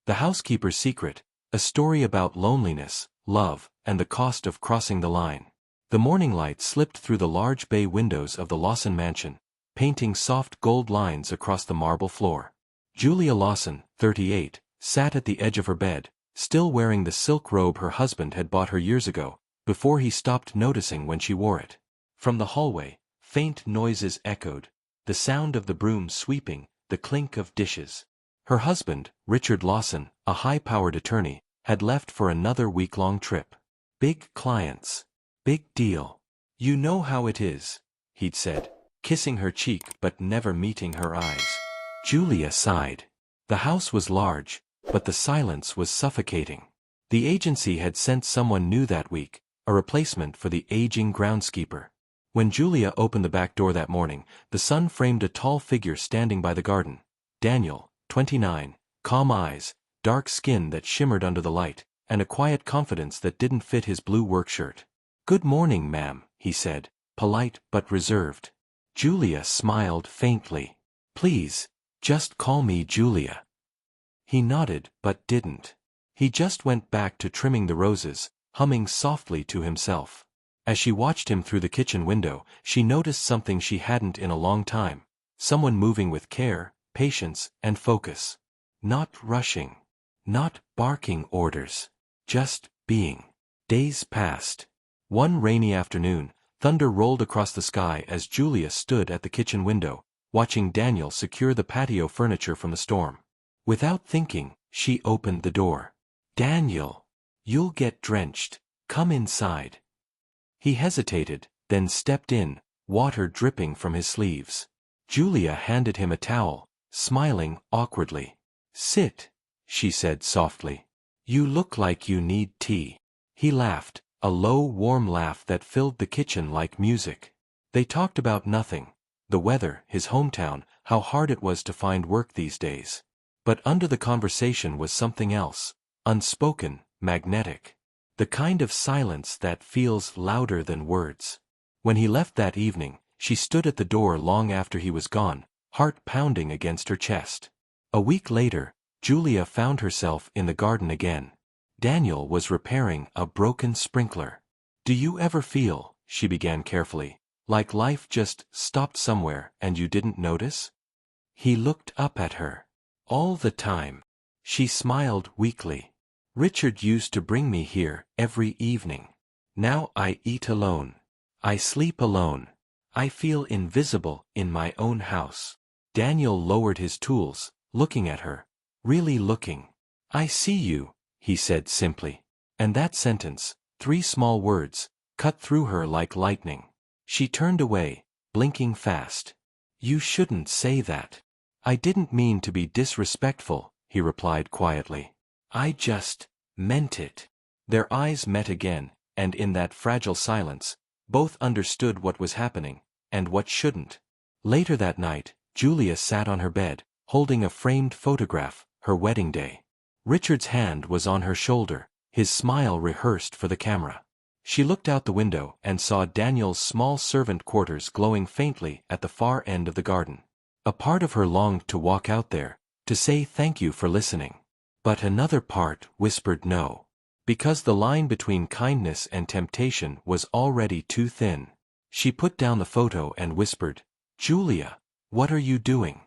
The Housekeeper's Secret, a story about loneliness, love, and the cost of crossing the line. The morning light slipped through the large bay windows of the Lawson mansion, painting soft gold lines across the marble floor. Julia Lawson, 38, sat at the edge of her bed, still wearing the silk robe her husband had bought her years ago, before he stopped noticing when she wore it. From the hallway, faint noises echoed, the sound of the broom sweeping, the clink of dishes. Her husband, Richard Lawson, a high-powered attorney, had left for another week-long trip. Big clients. Big deal. You know how it is, he'd said, kissing her cheek but never meeting her eyes. Julia sighed. The house was large, but the silence was suffocating. The agency had sent someone new that week, a replacement for the aging groundskeeper. When Julia opened the back door that morning, the sun framed a tall figure standing by the garden. Daniel, 29, calm eyes, dark skin that shimmered under the light, and a quiet confidence that didn't fit his blue work shirt. "Good morning, ma'am," he said, polite but reserved. Julia smiled faintly. "Please, just call me Julia." He nodded but didn't. He just went back to trimming the roses, humming softly to himself. As she watched him through the kitchen window, she noticed something she hadn't in a long time. Someone moving with care, patience, and focus. Not rushing. Not barking orders. Just being. Days passed. One rainy afternoon, thunder rolled across the sky as Julia stood at the kitchen window, watching Daniel secure the patio furniture from the storm. Without thinking, she opened the door. "Daniel, you'll get drenched. Come inside." He hesitated, then stepped in, water dripping from his sleeves. Julia handed him a towel, smiling awkwardly. "Sit," she said softly. "You look like you need tea." He laughed, a low, warm laugh that filled the kitchen like music. They talked about nothing. The weather, his hometown, how hard it was to find work these days. But under the conversation was something else, unspoken, magnetic. The kind of silence that feels louder than words. When he left that evening, she stood at the door long after he was gone, heart pounding against her chest. A week later, Julia found herself in the garden again. Daniel was repairing a broken sprinkler. "Do you ever feel," she began carefully, "like life just stopped somewhere and you didn't notice?" He looked up at her. "All the time." She smiled weakly. "Richard used to bring me here every evening. Now I eat alone. I sleep alone. I feel invisible in my own house." Daniel lowered his tools, looking at her. Really looking. "I see you," he said simply. And that sentence, 3 small words, cut through her like lightning. She turned away, blinking fast. "You shouldn't say that." "I didn't mean to be disrespectful," he replied quietly. "I just meant it." Their eyes met again, and in that fragile silence, both understood what was happening, and what shouldn't. Later that night, Julia sat on her bed, holding a framed photograph, her wedding day. Richard's hand was on her shoulder, his smile rehearsed for the camera. She looked out the window and saw Daniel's small servant quarters glowing faintly at the far end of the garden. A part of her longed to walk out there, to say thank you for listening. But another part whispered no. Because the line between kindness and temptation was already too thin. She put down the photo and whispered, "Julia, what are you doing?"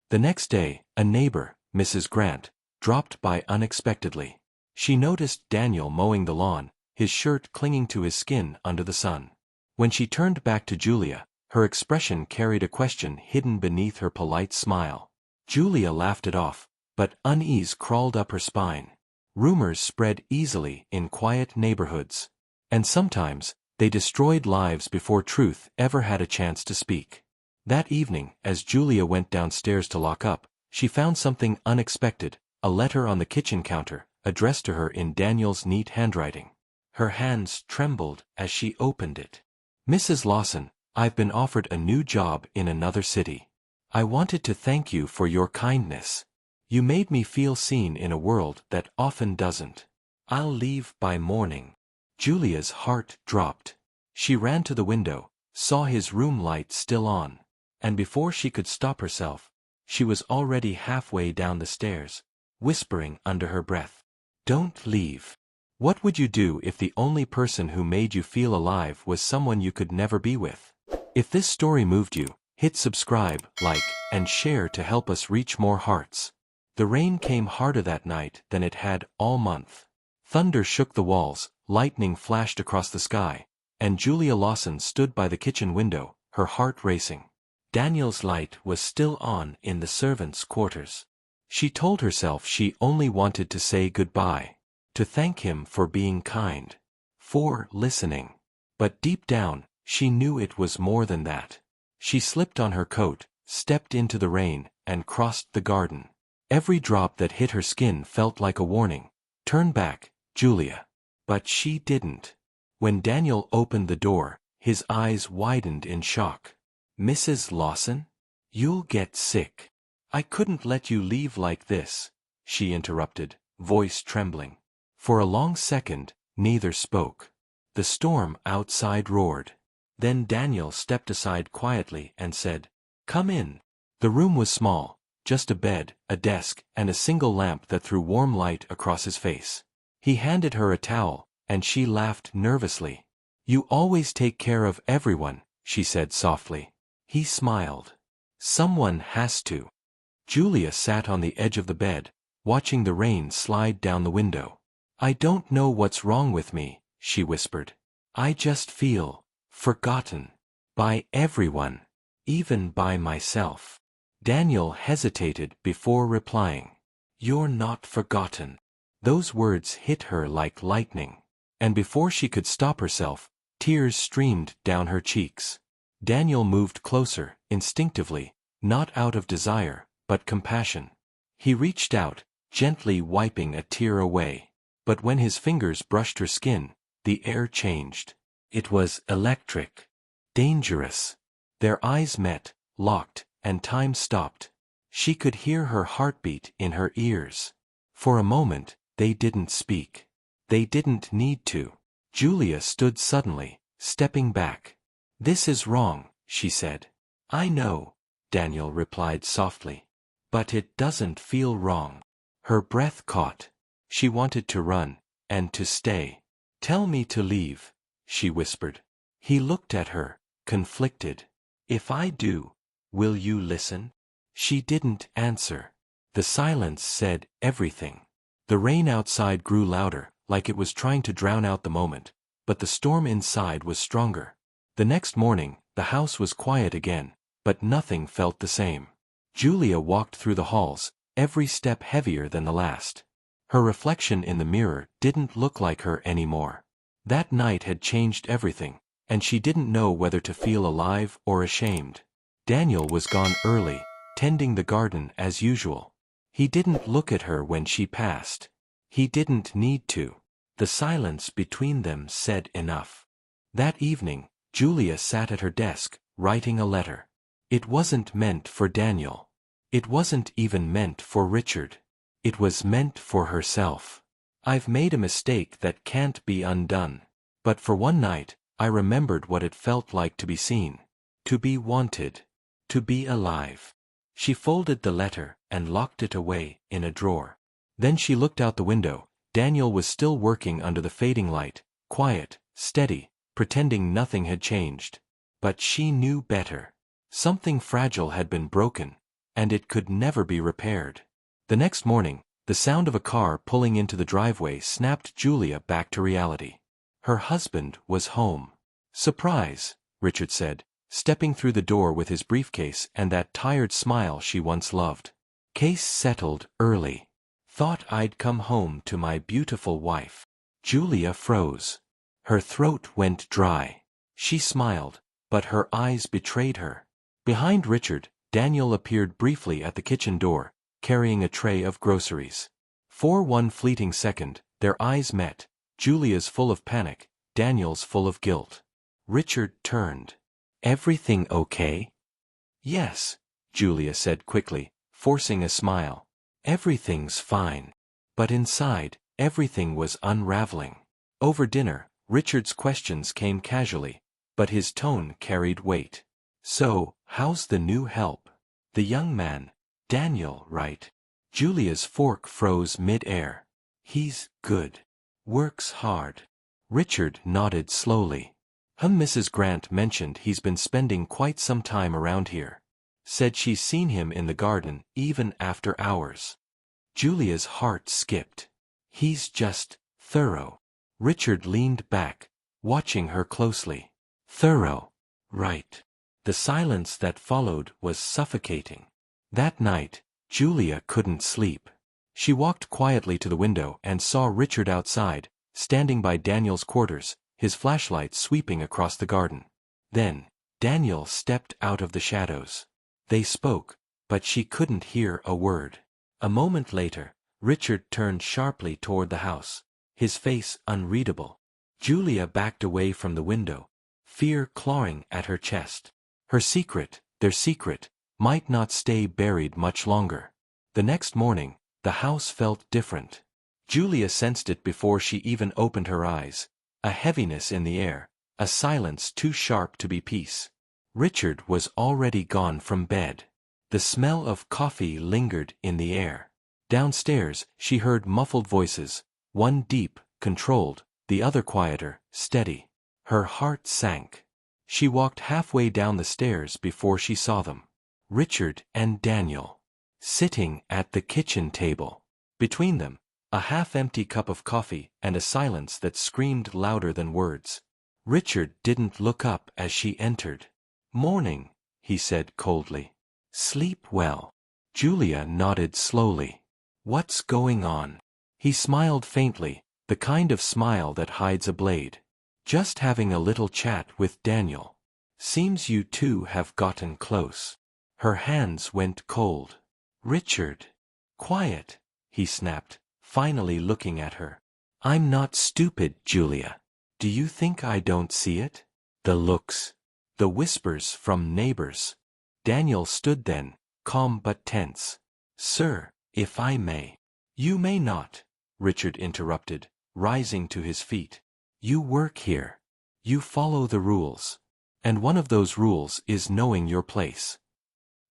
The next day, a neighbor, Mrs. Grant, dropped by unexpectedly. She noticed Daniel mowing the lawn, his shirt clinging to his skin under the sun. When she turned back to Julia, her expression carried a question hidden beneath her polite smile. Julia laughed it off, but unease crawled up her spine. Rumors spread easily in quiet neighborhoods. And sometimes, they destroyed lives before truth ever had a chance to speak. That evening, as Julia went downstairs to lock up, she found something unexpected, a letter on the kitchen counter, addressed to her in Daniel's neat handwriting. Her hands trembled as she opened it. "Mrs. Lawson, I've been offered a new job in another city. I wanted to thank you for your kindness. You made me feel seen in a world that often doesn't. I'll leave by morning." Julia's heart dropped. She ran to the window, saw his room light still on. And before she could stop herself, she was already halfway down the stairs, whispering under her breath. Don't leave. What would you do if the only person who made you feel alive was someone you could never be with? If this story moved you, hit subscribe, like, and share to help us reach more hearts. The rain came harder that night than it had all month. Thunder shook the walls, lightning flashed across the sky, and Julia Lawson stood by the kitchen window, her heart racing. Daniel's light was still on in the servants' quarters. She told herself she only wanted to say goodbye, to thank him for being kind, for listening. But deep down, she knew it was more than that. She slipped on her coat, stepped into the rain, and crossed the garden. Every drop that hit her skin felt like a warning. Turn back, Julia. But she didn't. When Daniel opened the door, his eyes widened in shock. Mrs. Lawson? You'll get sick. I couldn't let you leave like this, she interrupted, voice trembling. For a long second, neither spoke. The storm outside roared. Then Daniel stepped aside quietly and said, "Come in." The room was small, just a bed, a desk, and a single lamp that threw warm light across his face. He handed her a towel, and she laughed nervously. "You always take care of everyone," she said softly. He smiled. "Someone has to." Julia sat on the edge of the bed, watching the rain slide down the window. "I don't know what's wrong with me," she whispered. "I just feel forgotten. By everyone. Even by myself." Daniel hesitated before replying. "You're not forgotten." Those words hit her like lightning. And before she could stop herself, tears streamed down her cheeks. Daniel moved closer, instinctively, not out of desire, but compassion. He reached out, gently wiping a tear away. But when his fingers brushed her skin, the air changed. It was electric. Dangerous. Their eyes met, locked, and time stopped. She could hear her heartbeat in her ears. For a moment, they didn't speak. They didn't need to. Julia stood suddenly, stepping back. "This is wrong," she said. "I know," Daniel replied softly. "But it doesn't feel wrong." Her breath caught. She wanted to run, and to stay. "Tell me to leave," she whispered. He looked at her, conflicted. "If I do, will you listen?" She didn't answer. The silence said everything. The rain outside grew louder, like it was trying to drown out the moment, but the storm inside was stronger. The next morning, the house was quiet again, but nothing felt the same. Julia walked through the halls, every step heavier than the last. Her reflection in the mirror didn't look like her anymore. That night had changed everything, and she didn't know whether to feel alive or ashamed. Daniel was gone early, tending the garden as usual. He didn't look at her when she passed. He didn't need to. The silence between them said enough. That evening, Julia sat at her desk, writing a letter. It wasn't meant for Daniel. It wasn't even meant for Richard. It was meant for herself. "I've made a mistake that can't be undone. But for one night, I remembered what it felt like to be seen. To be wanted. To be alive." She folded the letter and locked it away in a drawer. Then she looked out the window. Daniel was still working under the fading light, quiet, steady, pretending nothing had changed. But she knew better. Something fragile had been broken, and it could never be repaired. The next morning, the sound of a car pulling into the driveway snapped Julia back to reality. Her husband was home. "Surprise," Richard said, stepping through the door with his briefcase and that tired smile she once loved. "Case settled early. Thought I'd come home to my beautiful wife." Julia froze. Her throat went dry. She smiled, but her eyes betrayed her. Behind Richard, Daniel appeared briefly at the kitchen door, carrying a tray of groceries. For one fleeting second, their eyes met, Julia's full of panic, Daniel's full of guilt. Richard turned. "Everything okay?" "Yes," Julia said quickly, forcing a smile. "Everything's fine." But inside, everything was unraveling. Over dinner, Richard's questions came casually, but his tone carried weight. "So, how's the new help? The young man, Daniel, right?" Julia's fork froze mid-air. He's good. Works hard. Richard nodded slowly. Mrs. Grant mentioned he's been spending quite some time around here. Said she's seen him in the garden even after hours. Julia's heart skipped. He's just thorough. Richard leaned back, watching her closely. Thorough. Right. The silence that followed was suffocating. That night, Julia couldn't sleep. She walked quietly to the window and saw Richard outside, standing by Daniel's quarters, his flashlight sweeping across the garden. Then, Daniel stepped out of the shadows. They spoke, but she couldn't hear a word. A moment later, Richard turned sharply toward the house, his face unreadable. Julia backed away from the window, fear clawing at her chest. Her secret, their secret, might not stay buried much longer. The next morning, the house felt different. Julia sensed it before she even opened her eyes. A heaviness in the air, a silence too sharp to be peace. Richard was already gone from bed. The smell of coffee lingered in the air. Downstairs, she heard muffled voices, one deep, controlled, the other quieter, steady. Her heart sank. She walked halfway down the stairs before she saw them. Richard and Daniel, sitting at the kitchen table. Between them, a half-empty cup of coffee and a silence that screamed louder than words. Richard didn't look up as she entered. "Morning," he said coldly. "Sleep well." Julia nodded slowly. "What's going on?" He smiled faintly, the kind of smile that hides a blade. "Just having a little chat with Daniel. Seems you two have gotten close." Her hands went cold. "Richard." "Quiet," he snapped, finally looking at her. "I'm not stupid, Julia. Do you think I don't see it? The looks. The whispers from neighbors." Daniel stood then, calm but tense. "Sir, if I may." "You may not," Richard interrupted, rising to his feet. "You work here. You follow the rules. And one of those rules is knowing your place."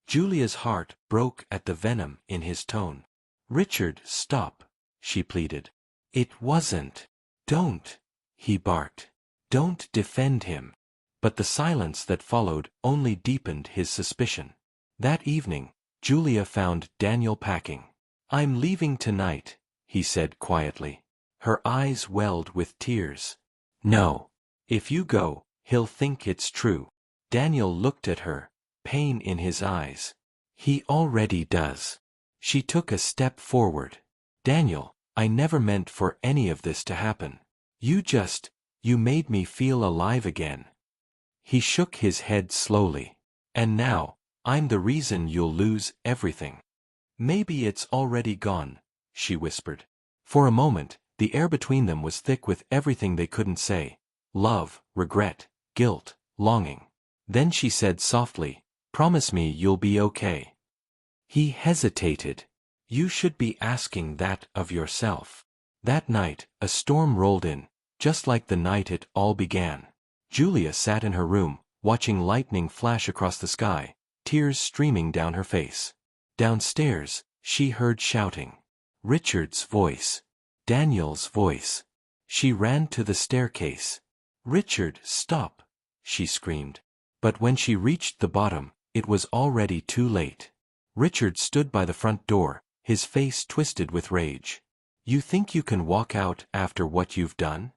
Julia's heart broke at the venom in his tone. "Richard, stop," she pleaded. "It wasn't." "Don't," he barked. "Don't defend him." But the silence that followed only deepened his suspicion. That evening, Julia found Daniel packing. "I'm leaving tonight," he said quietly. Her eyes welled with tears. "No. If you go, he'll think it's true." Daniel looked at her, pain in his eyes. "He already does." She took a step forward. "Daniel, I never meant for any of this to happen. You made me feel alive again." He shook his head slowly. "And now, I'm the reason you'll lose everything." "Maybe it's already gone," she whispered. For a moment, the air between them was thick with everything they couldn't say. Love, regret, guilt, longing. Then she said softly, "Promise me you'll be okay." He hesitated. "You should be asking that of yourself." That night, a storm rolled in, just like the night it all began. Julia sat in her room, watching lightning flash across the sky, tears streaming down her face. Downstairs, she heard shouting. Richard's voice. Daniel's voice. She ran to the staircase. "Richard, stop!" she screamed. But when she reached the bottom, it was already too late. Richard stood by the front door, his face twisted with rage. "You think you can walk out after what you've done?"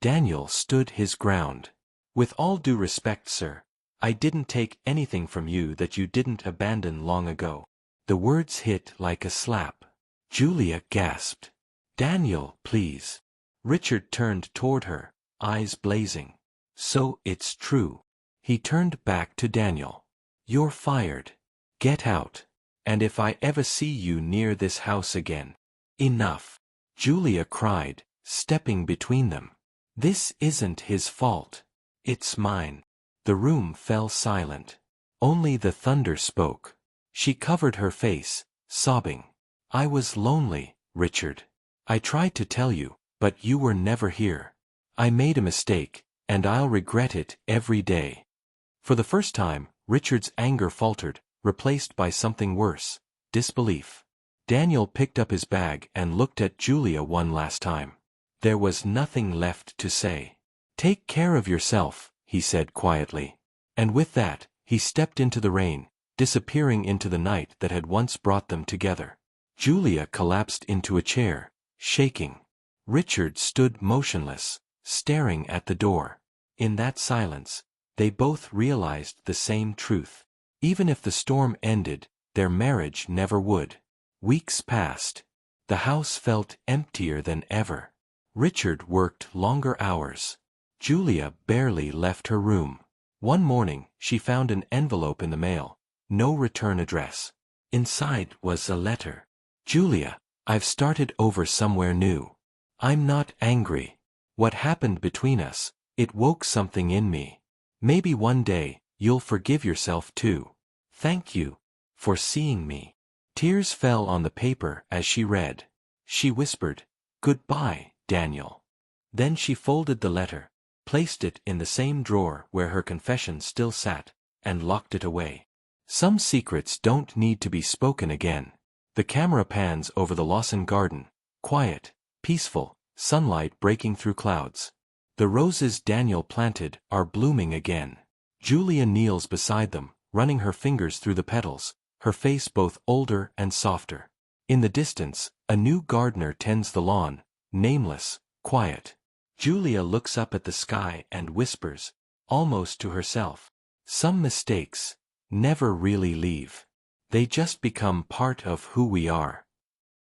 Daniel stood his ground. "With all due respect, sir, I didn't take anything from you that you didn't abandon long ago." The words hit like a slap. Julia gasped. "Daniel, please." Richard turned toward her, eyes blazing. "So it's true." He turned back to Daniel. "You're fired. Get out. And if I ever see you near this house again." "Enough," Julia cried, stepping between them. "This isn't his fault. It's mine." The room fell silent. Only the thunder spoke. She covered her face, sobbing. "I was lonely, Richard. I tried to tell you, but you were never here. I made a mistake, and I'll regret it every day." For the first time, Richard's anger faltered, replaced by something worse, disbelief. Daniel picked up his bag and looked at Julia one last time. There was nothing left to say. "Take care of yourself," he said quietly. And with that, he stepped into the rain, disappearing into the night that had once brought them together. Julia collapsed into a chair, shaking. Richard stood motionless, staring at the door. In that silence, they both realized the same truth. Even if the storm ended, their marriage never would. Weeks passed. The house felt emptier than ever. Richard worked longer hours. Julia barely left her room. One morning, she found an envelope in the mail. No return address. Inside was a letter. "Julia, I've started over somewhere new. I'm not angry. What happened between us, it woke something in me. Maybe one day, you'll forgive yourself too. Thank you for seeing me." Tears fell on the paper as she read. She whispered, "Goodbye, Daniel." Then she folded the letter, placed it in the same drawer where her confession still sat, and locked it away. Some secrets don't need to be spoken again. The camera pans over the Lawson garden, quiet, peaceful, sunlight breaking through clouds. The roses Daniel planted are blooming again. Julia kneels beside them, running her fingers through the petals, her face both older and softer. In the distance, a new gardener tends the lawn, nameless, quiet. Julia looks up at the sky and whispers, almost to herself, "Some mistakes never really leave. They just become part of who we are."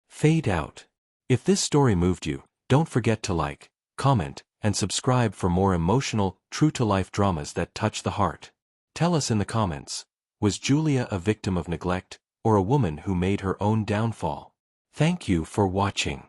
Fade out. If this story moved you, don't forget to like, comment, and subscribe for more emotional, true-to-life dramas that touch the heart. Tell us in the comments, was Julia a victim of neglect, or a woman who made her own downfall? Thank you for watching.